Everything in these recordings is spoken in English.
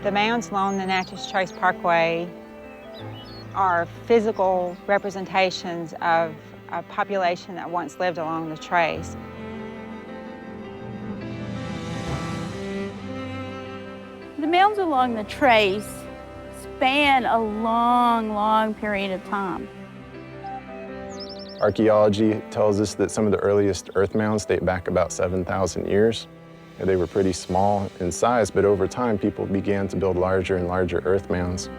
The mounds along the Natchez Trace Parkway are physical representations of a population that once lived along the trace. The mounds along the trace span a long, long period of time. Archaeology tells us that some of the earliest earth mounds date back about 7,000 years. They were pretty small in size, but over time people began to build larger and larger earth mounds.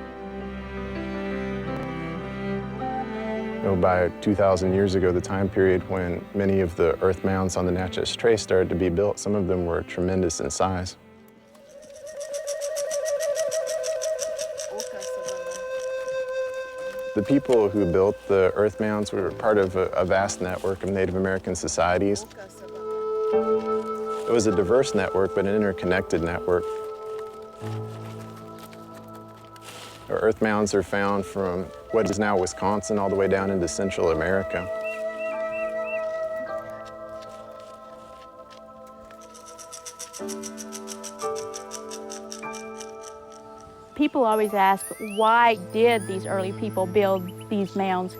By 2,000 years ago, the time period when many of the earth mounds on the Natchez Trace started to be built, some of them were tremendous in size. The people who built the earth mounds were part of a vast network of Native American societies. It was a diverse network, but an interconnected network. Earth mounds are found from what is now Wisconsin all the way down into Central America. People always ask, why did these early people build these mounds?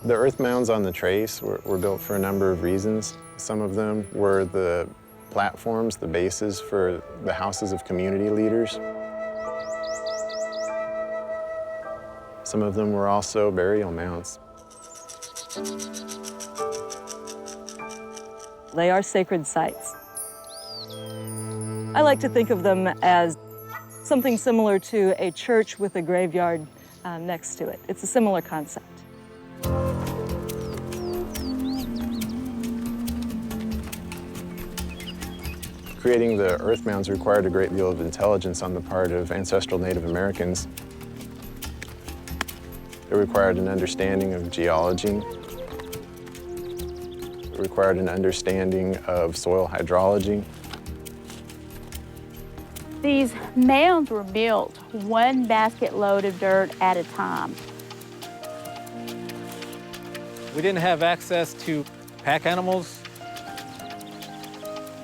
The earth mounds on the trace were built for a number of reasons. Some of them were the platforms, the bases for the houses of community leaders. Some of them were also burial mounds. They are sacred sites. I like to think of them as something similar to a church with a graveyard next to it. It's a similar concept. Creating the earth mounds required a great deal of intelligence on the part of ancestral Native Americans. It required an understanding of geology. It required an understanding of soil hydrology. These mounds were built one basket load of dirt at a time. We didn't have access to pack animals.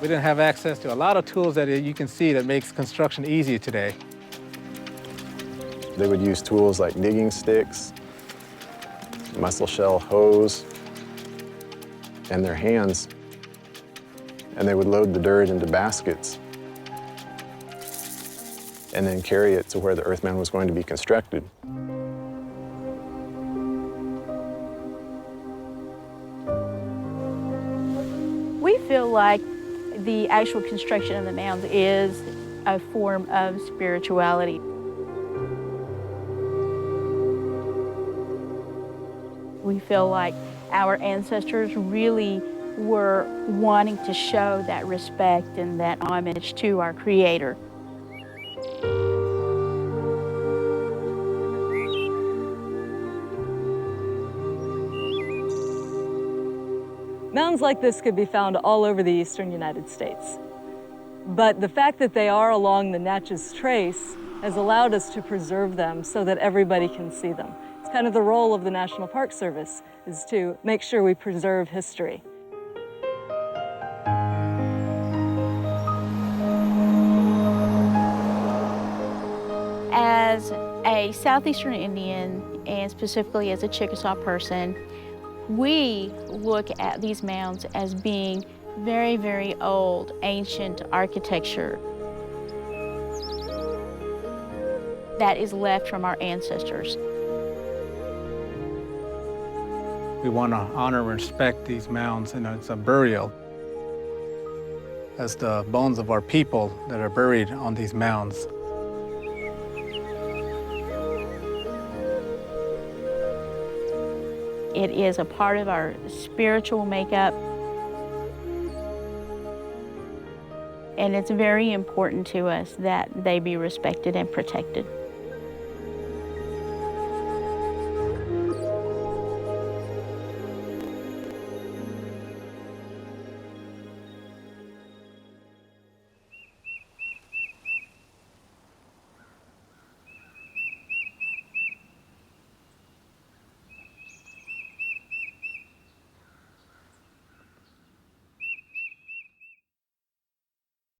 We didn't have access to a lot of tools that you can see that makes construction easy today. They would use tools like digging sticks, mussel shell hoes, and their hands. And they would load the dirt into baskets and then carry it to where the earth mound was going to be constructed. We feel like the actual construction of the mounds is a form of spirituality. We feel like our ancestors really were wanting to show that respect and that homage to our Creator. Mounds like this could be found all over the eastern United States. But the fact that they are along the Natchez Trace has allowed us to preserve them so that everybody can see them. It's kind of the role of the National Park Service, is to make sure we preserve history. As a Southeastern Indian, and specifically as a Chickasaw person, we look at these mounds as being very, very old, ancient architecture that is left from our ancestors. We want to honor and respect these mounds, and it's a burial. As the bones of our people that are buried on these mounds. It is a part of our spiritual makeup. And it's very important to us that they be respected and protected.